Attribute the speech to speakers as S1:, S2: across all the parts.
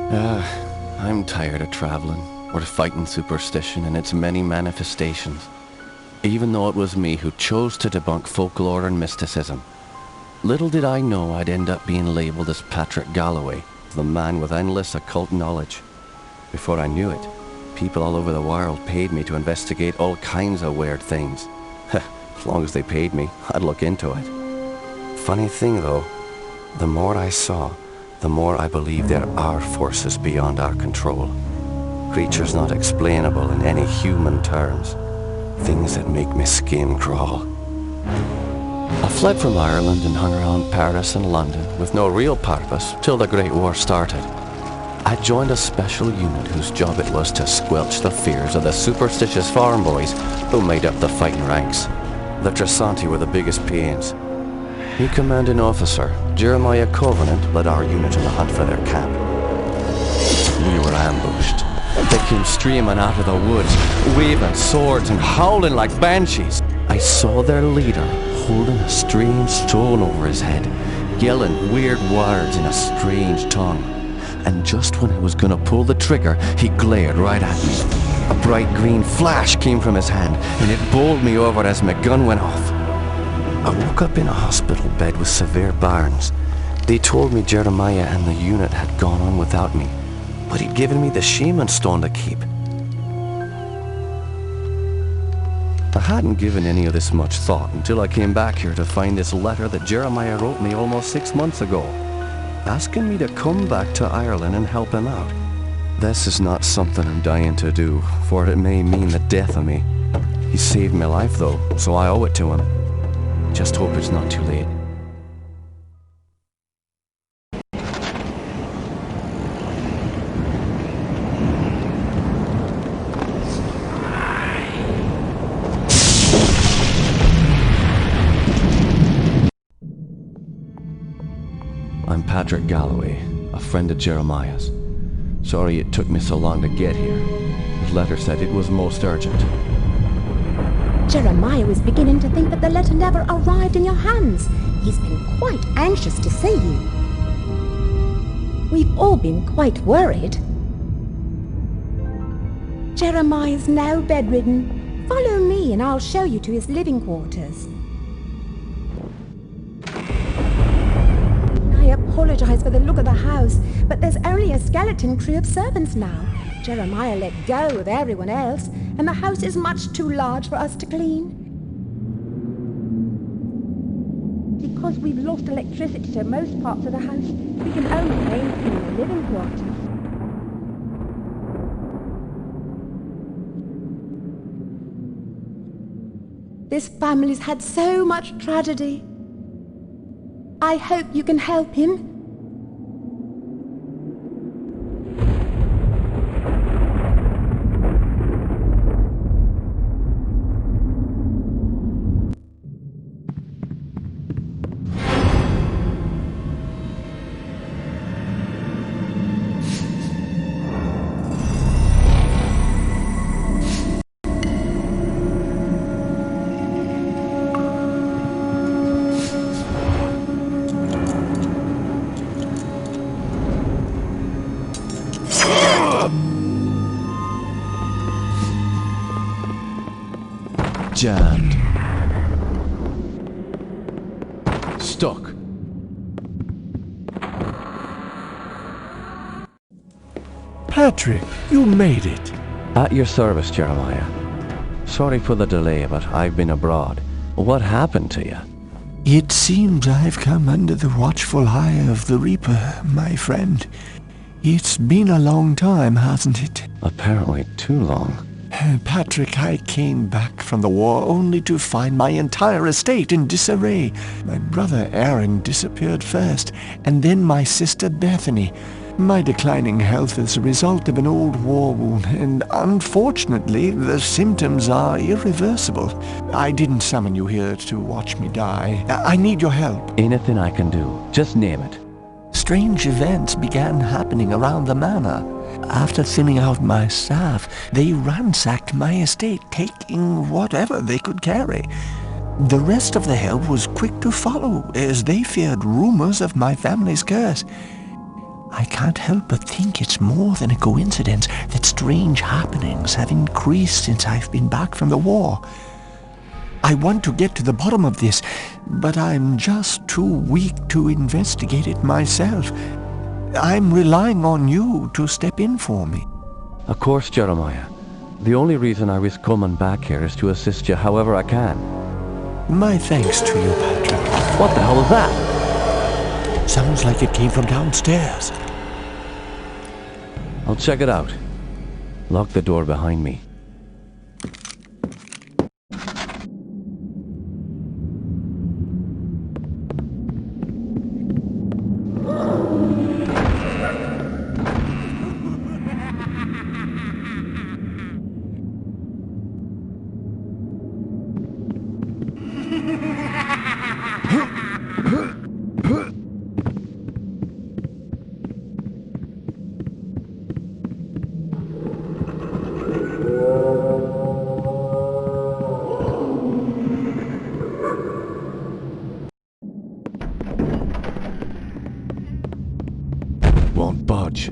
S1: I'm tired of traveling, or fighting superstition in its many manifestations. Even though it was me who chose to debunk folklore and mysticism. Little did I know I'd end up being labelled as Patrick Galloway, the man with endless occult knowledge. Before I knew it, people all over the world paid me to investigate all kinds of weird things. As long as they paid me, I'd look into it. Funny thing though, the more I saw, the more I believed there are forces beyond our control. Creatures not explainable in any human terms. Things that make my skin crawl. I fled from Ireland and hung around Paris and London with no real purpose till the Great War started. I joined a special unit whose job it was to squelch the fears of the superstitious farm boys who made up the fighting ranks. The Tresanti were the biggest pains. The commanding officer, Jeremiah Covenant, led our unit on the hunt for their camp. We were ambushed. They came streaming out of the woods, waving swords and howling like banshees. I saw their leader holding a strange stone over his head, yelling weird words in a strange tongue. And just when I was gonna pull the trigger, he glared right at me. A bright green flash came from his hand, and it bowled me over as my gun went off. I woke up in a hospital bed with severe burns. They told me Jeremiah and the unit had gone on without me, but he'd given me the shaman stone to keep. I hadn't given any of this much thought until I came back here to find this letter that Jeremiah wrote me almost 6 months ago, asking me to come back to Ireland and help him out. This is not something I'm dying to do, for it may mean the death of me. He saved my life though, so I owe it to him. Just hope it's not too late. I'm Patrick Galloway, a friend of Jeremiah's. Sorry it took me so long to get here. His letter said it was most urgent.
S2: Jeremiah was beginning to think that the letter never arrived in your hands. He's been quite anxious to see you. We've all been quite worried. Jeremiah's now bedridden. Follow me and I'll show you to his living quarters. I apologize for the look of the house, but there's only a skeleton crew of servants now. Jeremiah let go of everyone else, and the house is much too large for us to clean. Because we've lost electricity to most parts of the house, we can only maintain the living quarters. This family's had so much tragedy. I hope you can help him.
S1: Jammed. Stuck.
S3: Patrick, you made it.
S1: At your service, Jeremiah. Sorry for the delay, but I've been abroad. What happened to you?
S3: It seems I've come under the watchful eye of the Reaper, my friend. It's been a long time, hasn't it?
S1: Apparently too long.
S3: Patrick, I came back from the war only to find my entire estate in disarray. My brother Aaron disappeared first, and then my sister Bethany. My declining health is a result of an old war wound, and unfortunately, the symptoms are irreversible. I didn't summon you here to watch me die. I need your help.
S1: Anything I can do. Just name it.
S3: Strange events began happening around the manor. After thinning out my staff, they ransacked my estate, taking whatever they could carry. The rest of the help was quick to follow, as they feared rumors of my family's curse. I can't help but think it's more than a coincidence that strange happenings have increased since I've been back from the war. I want to get to the bottom of this, but I'm just too weak to investigate it myself. I'm relying on you to step in for me.
S1: Of course, Jeremiah. The only reason I was coming back here is to assist you however I can.
S3: My thanks to you, Patrick.
S1: What the hell is that?
S3: Sounds like it came from downstairs.
S1: I'll check it out. Lock the door behind me. Won't budge.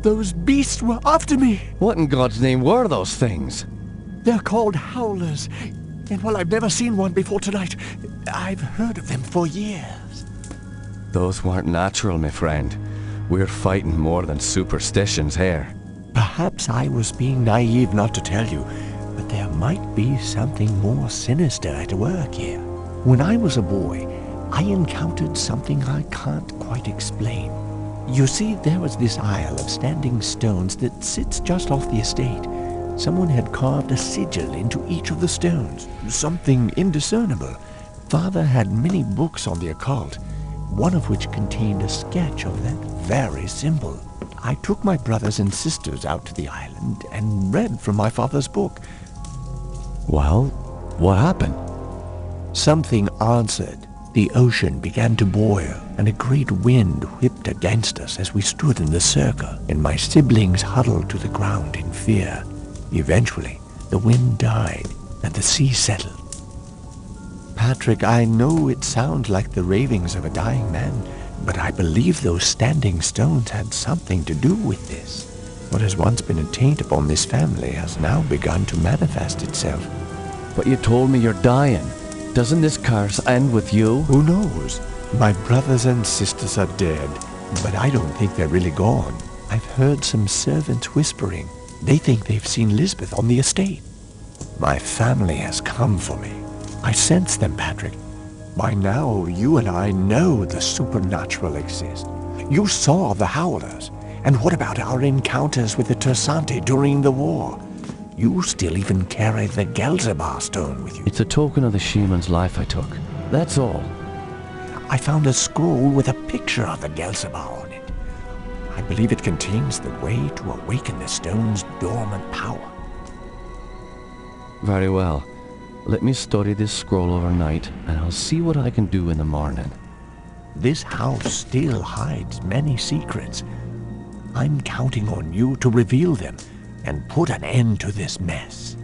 S3: Those beasts were after me.
S1: What in God's name were those things?
S3: They're called howlers. And while I've never seen one before tonight, I've heard of them for years.
S1: Those weren't natural, my friend. We're fighting more than superstitions here.
S3: Perhaps I was being naive not to tell you, but there might be something more sinister at work here. When I was a boy, I encountered something I can't quite explain. You see, there was this isle of standing stones that sits just off the estate. Someone had carved a sigil into each of the stones, something indiscernible. Father had many books on the occult, one of which contained a sketch of that very symbol. I took my brothers and sisters out to the island and read from my father's book.
S1: Well, what happened?
S3: Something answered. The ocean began to boil, and a great wind whipped against us as we stood in the circle, and my siblings huddled to the ground in fear. Eventually, the wind died, and the sea settled. Patrick, I know it sounds like the ravings of a dying man, but I believe those standing stones had something to do with this. What has once been a taint upon this family has now begun to manifest itself.
S1: But you told me you're dying. Doesn't this curse end with you?
S3: Who knows? My brothers and sisters are dead, but I don't think they're really gone. I've heard some servants whispering. They think they've seen Lisbeth on the estate. My family has come for me. I sense them, Patrick. By now, you and I know the supernatural exists. You saw the howlers, And what about our encounters with the Tersante during the war? You still even carry the Gelzebah stone with you.
S1: It's a token of the shaman's life I took. That's all.
S3: I found a scroll with a picture of the Gelzebah on it. I believe it contains the way to awaken the stone's dormant power.
S1: Very well. Let me study this scroll overnight, and I'll see what I can do in the morning.
S3: This house still hides many secrets. I'm counting on you to reveal them and put an end to this mess.